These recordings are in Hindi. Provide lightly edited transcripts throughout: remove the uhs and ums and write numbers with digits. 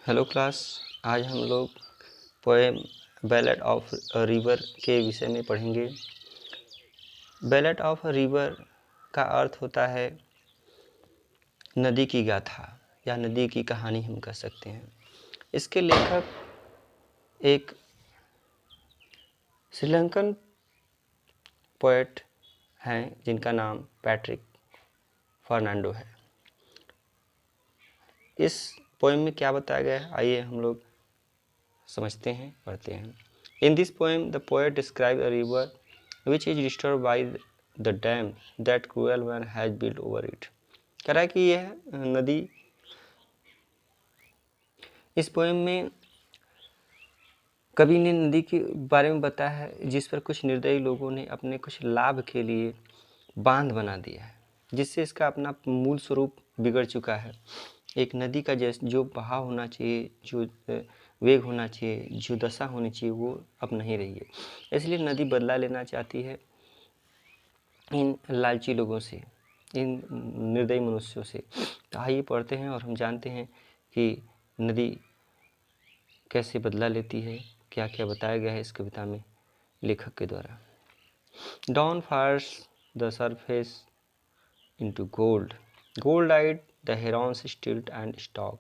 Hello class. आज हम लोग पोएम बैलेड ऑफ रिवर के विषय में पढ़ेंगे। बैलेड ऑफ रिवर का अर्थ होता है नदी की गाथा या नदी की कहानी हम कह सकते हैं। इसके लेखक एक श्रीलंकन पोएट हैं जिनका नाम पैट्रिक फर्नांडो है। इस पोएम में क्या बताया गया है, आइए हम लोग समझते हैं, पढ़ते हैं। In this poem the poet describe a river which is disturbed by the dam that cruel man has built over it। कह रहा है कि यह नदी, इस पोएम में कवि ने नदी के बारे में बताया है जिस पर कुछ निर्दयी लोगों ने अपने कुछ लाभ के लिए बांध बना दिया है, जिससे इसका अपना मूल स्वरूप बिगड़ चुका है। एक नदी का जो बहाव होना चाहिए, जो वेग होना चाहिए, जो दशा होनी चाहिए, वो अब नहीं रही है। इसलिए नदी बदला लेना चाहती है इन लालची लोगों से, इन निर्दयी मनुष्यों से। तो आइए पढ़ते हैं और हम जानते हैं कि नदी कैसे बदला लेती है, क्या क्या बताया गया है इस कविता में लेखक के द्वारा। Dawn fires the surface into gold. Gold-eyed the herons stilt and stalk.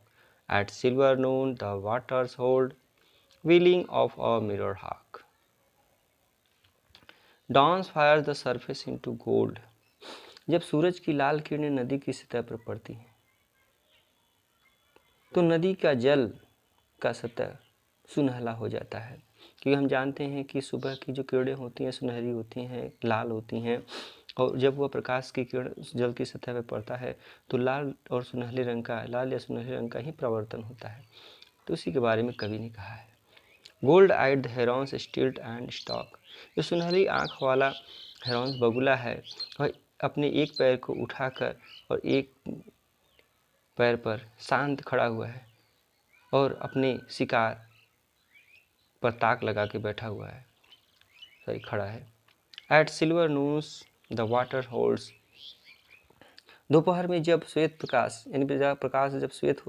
At silver noon the waters hold, wheeling of a mirror hawk. Dawn fires the surface into gold. जब सूरज की लाल किरणें नदी की सतह पर पड़ती हैं तो नदी का जल का सतह सुनहला हो जाता है, क्योंकि हम जानते हैं कि सुबह की जो किरणें होती हैं सुनहरी होती हैं, लाल होती हैं, और जब वह प्रकाश की किरण जल की सतह पर पड़ता है तो लाल और सुनहले रंग का, लाल या सुनहले रंग का ही प्रवर्तन होता है। तो उसी के बारे में कवि ने कहा है। Gold eyed the herons stilt and stalk. जो सुनहरी आँख वाला हेरॉन्स बगुला है वह अपने एक पैर को उठाकर और एक पैर पर शांत खड़ा हुआ है और अपने शिकार पर ताक लगा के बैठा हुआ है, खड़ा है। At silver noons the water holds. दोपहर में जब श्वेत प्रकाश यानी प्रकाश जब श्वेत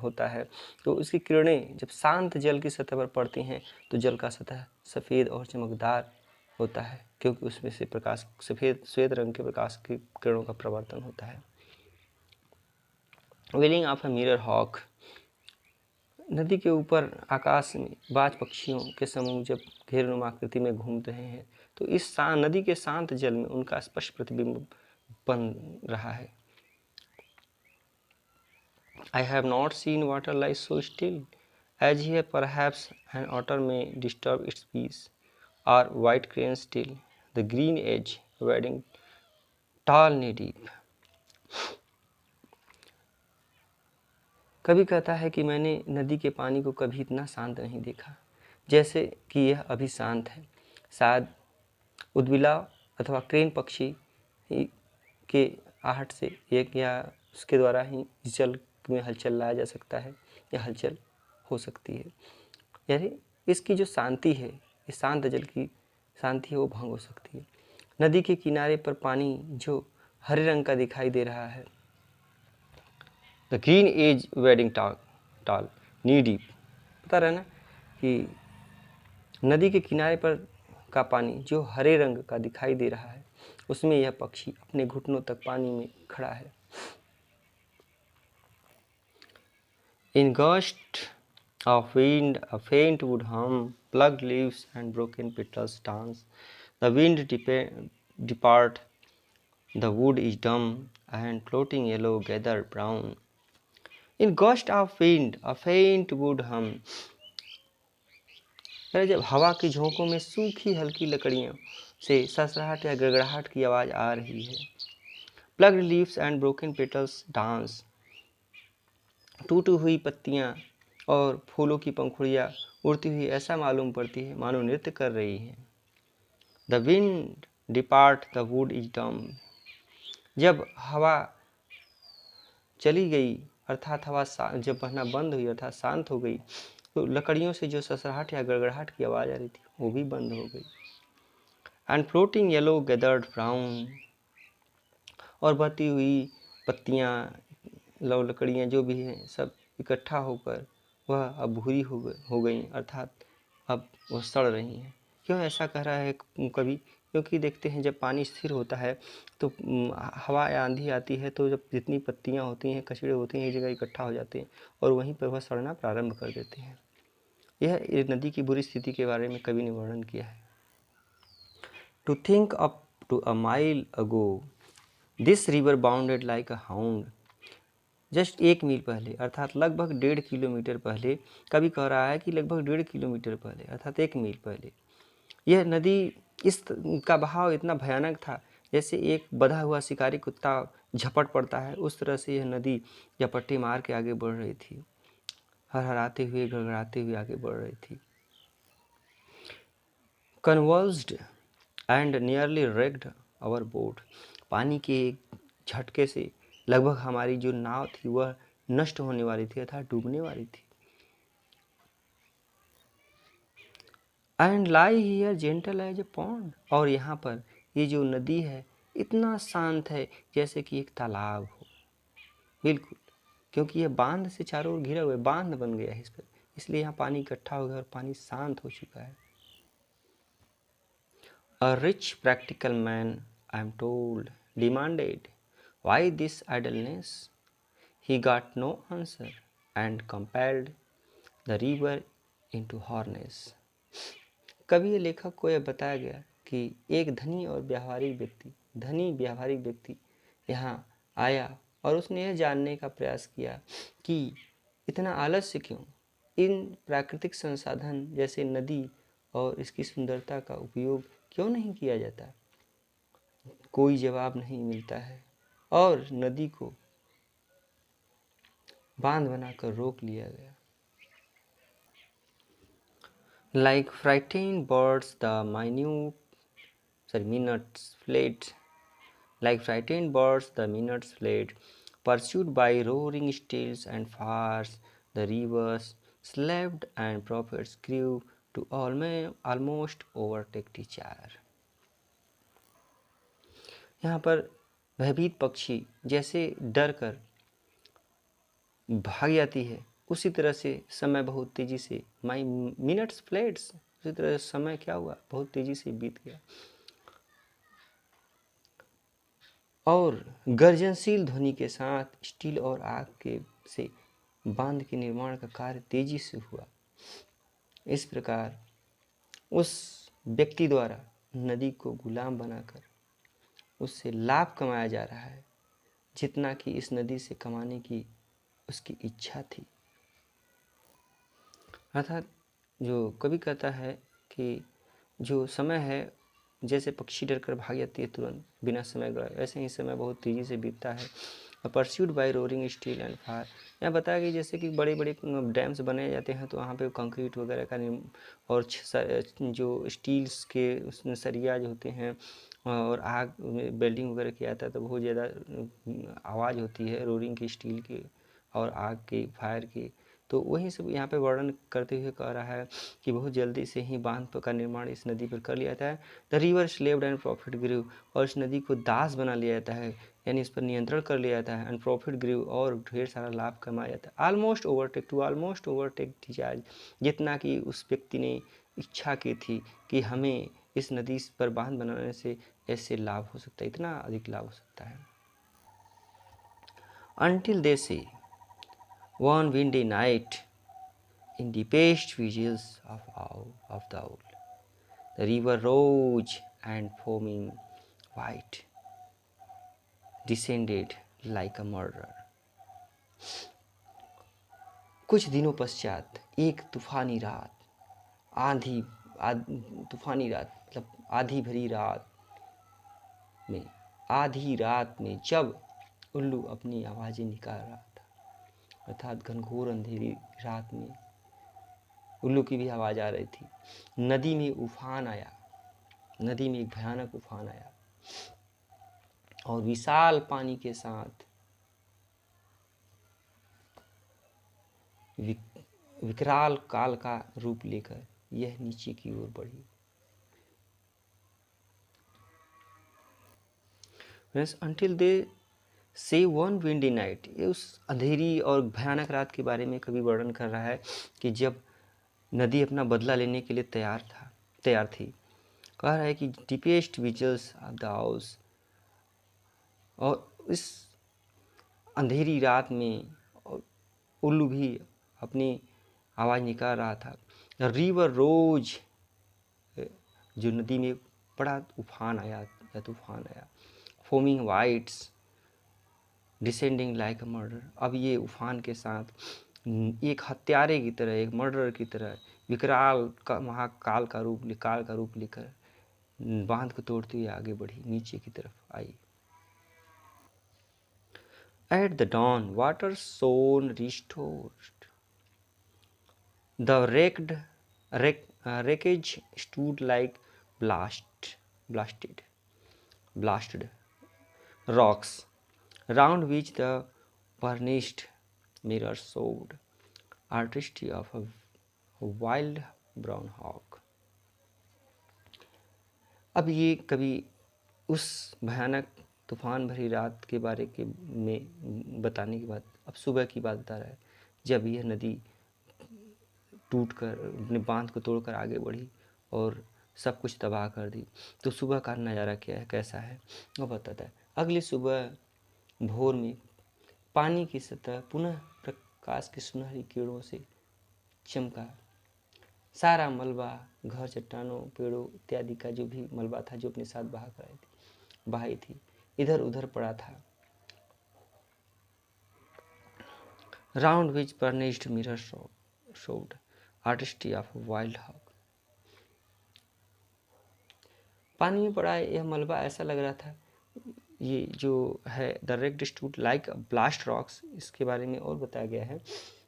होता है तो उसकी किरणें जब शांत जल की सतह पर पड़ती हैं तो जल का सतह सफ़ेद और चमकदार होता है, क्योंकि उसमें से प्रकाश सफ़ेद श्वेत रंग के प्रकाश की किरणों का प्रवर्तन होता है। Wheeling of a mirror hawk. नदी के ऊपर आकाश में बाज पक्षियों के समूह जब घेरनुमा आकृति में घूम रहे हैं तो इस नदी के शांत जल में उनका स्पष्ट प्रतिबिंब बन रहा है। I have not seen water lie so still, as here perhaps an otter may disturb its peace, or white cranes still, the green edge wading tall knee deep। कभी कहता है कि मैंने नदी के पानी को कभी इतना शांत नहीं देखा जैसे कि यह अभी शांत है। शायद उद्बिलाव अथवा क्रेन पक्षी के आहट से एक या उसके द्वारा ही जल में हलचल लाया जा सकता है या हलचल हो सकती है, यानी इसकी जो शांति है, इस शांत जल की शांति है, वो भंग हो सकती है। नदी के किनारे पर पानी जो हरे रंग का दिखाई दे रहा है, the green edge wading tall knee deep. पता रहा ना कि नदी के किनारे पर का पानी जो हरे रंग का दिखाई दे रहा है उसमें यह पक्षी अपने घुटनों तक पानी में खड़ा है। In gust of wind a faint wood hum, plucked leaves and broken petals dance, the wind depart, the wood is dumb, and floating yellow gathered brown। In gust of wind a faint wood hum। जब हवा की झोंकों में सूखी हल्की लकड़ियों से ससराहट या गड़गड़ाहट की आवाज़ आ रही है। Plugged leaves and broken petals dance. टूटी हुई पत्तियाँ और फूलों की पंखुड़ियाँ उड़ती हुई ऐसा मालूम पड़ती है मानो नृत्य कर रही हैं। The wind depart the wood is dumb. जब हवा चली गई अर्थात हवा जब बहना बंद हुई अर्थात शांत हो गई तो लकड़ियों से जो ससराहट या गड़गड़ाहट की आवाज़ आ रही थी वो भी बंद हो गई। And floating yellow gathered brown. और बहती हुई पत्तियाँ लकड़ियाँ जो भी हैं सब इकट्ठा होकर वह अब भूरी हो गई, अर्थात अब वो सड़ रही हैं। क्यों ऐसा कह रहा है कवि? क्योंकि देखते हैं जब पानी स्थिर होता है तो हवा या आंधी आती है तो जब जितनी पत्तियाँ होती हैं, कचड़े होते हैं, एक जगह इकट्ठा हो जाते हैं और वहीं पर वह सड़ना प्रारंभ कर देते हैं। यह नदी की बुरी स्थिति के बारे में कवि ने वर्णन किया है। To think up to a mile ago this river bounded like a hound. Just 1 मील पहले, अर्थात लगभग 1.5 किलोमीटर पहले, कवि कह रहा है कि लगभग 1.5 किलोमीटर पहले, अर्थात 1 मील पहले, यह नदी इस का बहाव इतना भयानक था जैसे एक बधा हुआ शिकारी कुत्ता झपट पड़ता है, उस तरह से यह नदी झपट्टी मार के आगे बढ़ रही थी, हरहराते हुए, गड़गड़ाते हुए आगे बढ़ रही थी। Conversed and nearly wrecked our boat. पानी के एक झटके से लगभग हमारी जो नाव थी वह नष्ट होने वाली थी, अर्थात डूबने वाली थी। And lie here gentle as a pond. और यहाँ पर ये जो नदी है इतना शांत है जैसे कि एक तालाब हो, बिल्कुल, क्योंकि यह बांध से चारों ओर घिरा हुआ है, बांध बन गया है इस पर, इसलिए यहाँ पानी इकट्ठा हो गया और पानी शांत हो चुका है। A rich practical man, I am told, demanded, "Why this idleness?" He got no answer and compelled the river into harness. कवि लेखक को यह बताया गया कि एक धनी व्यावहारिक व्यक्ति यहाँ आया और उसने यह जानने का प्रयास किया कि इतना आलस्य क्यों, इन प्राकृतिक संसाधन जैसे नदी और इसकी सुंदरता का उपयोग क्यों नहीं किया जाता। कोई जवाब नहीं मिलता है और नदी को बांध बनाकर रोक लिया गया। Like frightened birds, the minutes fled. Like frightened birds, the minutes fled, pursued by roaring steeds and fires. The rivers slept and prophets grew to almost overtake each other. यहाँ पर भयभीत पक्षी जैसे डर कर भाग जाती है, उसी तरह से समय बहुत तेजी से, माई मिनट्स फ्लेड्स, उसी तरह समय क्या हुआ, बहुत तेजी से बीत गया। और गर्जनशील ध्वनि के साथ स्टील और आग के से बांध के निर्माण का कार्य तेजी से हुआ। इस प्रकार उस व्यक्ति द्वारा नदी को गुलाम बनाकर उससे लाभ कमाया जा रहा है, जितना कि इस नदी से कमाने की उसकी इच्छा थी। अर्थात जो कवि कहता है कि जो समय है जैसे पक्षी डर कर भाग जाती है तुरंत बिना समय गए, ऐसे ही समय बहुत तेज़ी से बीतता है। Pursued by roaring steel and fire. यहाँ बताया कि जैसे कि बड़े बड़े डैम्स बनाए जाते हैं तो वहाँ पे कंक्रीट वगैरह का और जो स्टील्स के सरिया जो होते हैं और आग वेल्डिंग वगैरह किया जाता है तो बहुत ज़्यादा आवाज़ होती है रोरिंग की, स्टील की और आग की, फायर की। तो वही सब यहाँ पे वर्णन करते हुए कह रहा है कि बहुत जल्दी से ही बांध का निर्माण इस नदी पर कर लिया जाता है। द रिवर स्लेव्ड एंड प्रॉफिट ग्रू। और इस नदी को दास बना लिया जाता है, यानी इस पर नियंत्रण कर लिया जाता है। एंड प्रॉफिट ग्रू, और ढेर सारा लाभ कमाया जाता है। ऑलमोस्ट ओवरटेक डिजायर, जितना कि उस व्यक्ति ने इच्छा की थी कि हमें इस नदी पर बांध बनाने से ऐसे लाभ हो सकता है, इतना अधिक लाभ हो सकता है। Until they say, one windy night, in the deepest vigils of the owl, the river rose and foaming white descended like a murderer. कुछ दिनों पश्चात एक तूफानी रात, तूफानी रात मतलब आधी रात में जब उल्लू अपनी आवाज़ें निकाल रहा था, अर्थात घनघोर अंधेरी रात में उल्लू की भी आवाज़ आ रही थी। नदी में उफान आया, नदी में एक भयानक उफान आया और विशाल पानी के साथ विकराल काल का रूप लेकर यह नीचे की ओर बढ़ी। Until they से वन विंडी नाइट, ये उस अंधेरी और भयानक रात के बारे में कवि वर्णन कर रहा है कि जब नदी अपना बदला लेने के लिए तैयार थी। कह रहा है कि deepest whistles of the house, और इस अंधेरी रात में उल्लू भी अपनी आवाज़ निकाल रहा था। रिवर रोज, जो नदी में बड़ा तूफान आया। Foaming whites descending like a murder, अब ये उफान के साथ एक हत्यारे की तरह, एक मर्डर की तरह विकराल का महाकाल का रूप लेकर बांध को तोड़ती हुई आगे बढ़ी, नीचे की तरफ आई। At the dawn water shone restored, the wreckage stood like blasted rocks, round which the burnished mirror showed artistry of a wild brown hawk। अब ये कभी उस भयानक तूफान भरी रात के बारे के में बताने के बाद अब सुबह की बात बता रहा है, जब यह नदी टूटकर अपने बांध को तोड़कर आगे बढ़ी और सब कुछ तबाह कर दी। तो सुबह का नज़ारा क्या है, कैसा है, वो बताता है। अगली सुबह भोर में पानी की सतह पुनः प्रकाश की सुनहरी किरणों से चमका। सारा मलबा, घर, चट्टानों, पेड़ों इत्यादि का जो भी मलबा था, जो अपने साथ बहाई थी, इधर उधर पड़ा था। Round which burnished mirror showed artistry of wild hawk. पानी में पड़ा यह मलबा ऐसा लग रहा था, ये जो है the raked stood like blast rocks, इसके बारे में और बताया गया है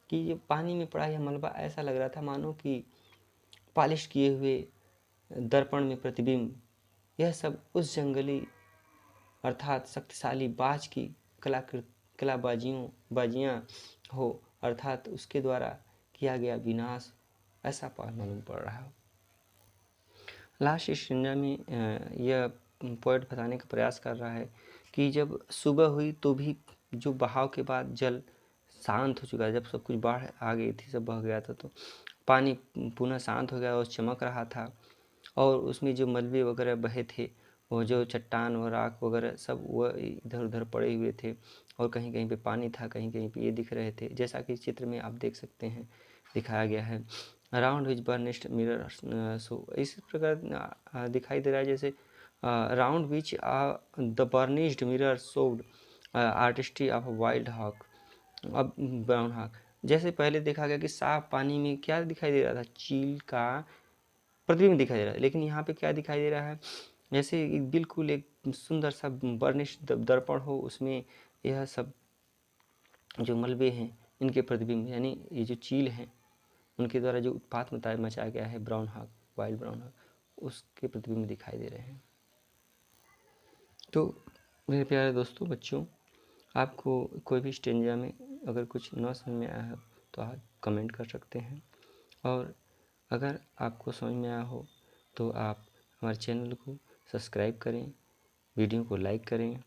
कि ये पानी में पड़ा यह मलबा ऐसा लग रहा था मानो कि पॉलिश किए हुए दर्पण में प्रतिबिंब। यह सब उस जंगली अर्थात शक्तिशाली बाज की बाजियाँ हो, अर्थात उसके द्वारा किया गया विनाश, ऐसा मालूम पड़ रहा हो। लास्ट स्टेंजा में यह पोएट बताने का प्रयास कर रहा है कि जब सुबह हुई तो भी जो बहाव के बाद जल शांत हो चुका है, जब सब कुछ बाढ़ आ गई थी, सब बह गया था, तो पानी पुनः शांत हो गया और चमक रहा था, और उसमें जो मलबे वगैरह बहे थे, वो जो चट्टान और राख वगैरह सब वह इधर उधर पड़े हुए थे, और कहीं कहीं पे पानी था, कहीं कहीं पे ये दिख रहे थे, जैसा कि चित्र में आप देख सकते हैं दिखाया गया है। Around which burnished mirror, so इस प्रकार दिखाई दे रहा है जैसे round which the burnished mirror showed artistry of wild hawk, अब ब्राउन हॉक। जैसे पहले देखा गया कि साफ पानी में क्या दिखाई दे रहा था, चील का प्रतिबिंब दिखाई दे रहा है, लेकिन यहाँ पे क्या दिखाई दे रहा है, जैसे बिल्कुल एक सुंदर सा बर्निश दर्पण हो, उसमें यह सब जो मलबे हैं इनके प्रतिबिंब, यानी ये जो चील हैं उनके द्वारा जो उत्पात मचाया गया है brown hawk, wild brown hawk, उसके प्रतिबिंब दिखाई दे रहे हैं। तो मेरे प्यारे दोस्तों, बच्चों, आपको कोई भी स्टेंजा में अगर कुछ न समझ में आया हो तो आप कमेंट कर सकते हैं, और अगर आपको समझ में आया हो तो आप हमारे चैनल को सब्सक्राइब करें, वीडियो को लाइक करें,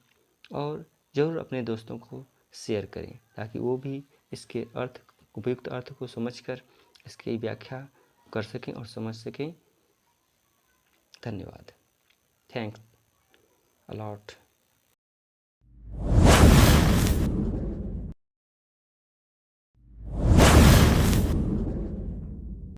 और ज़रूर अपने दोस्तों को शेयर करें, ताकि वो भी इसके उपयुक्त अर्थ को समझकर इसकी व्याख्या कर सकें और समझ सकें। धन्यवाद। Thanks a lot.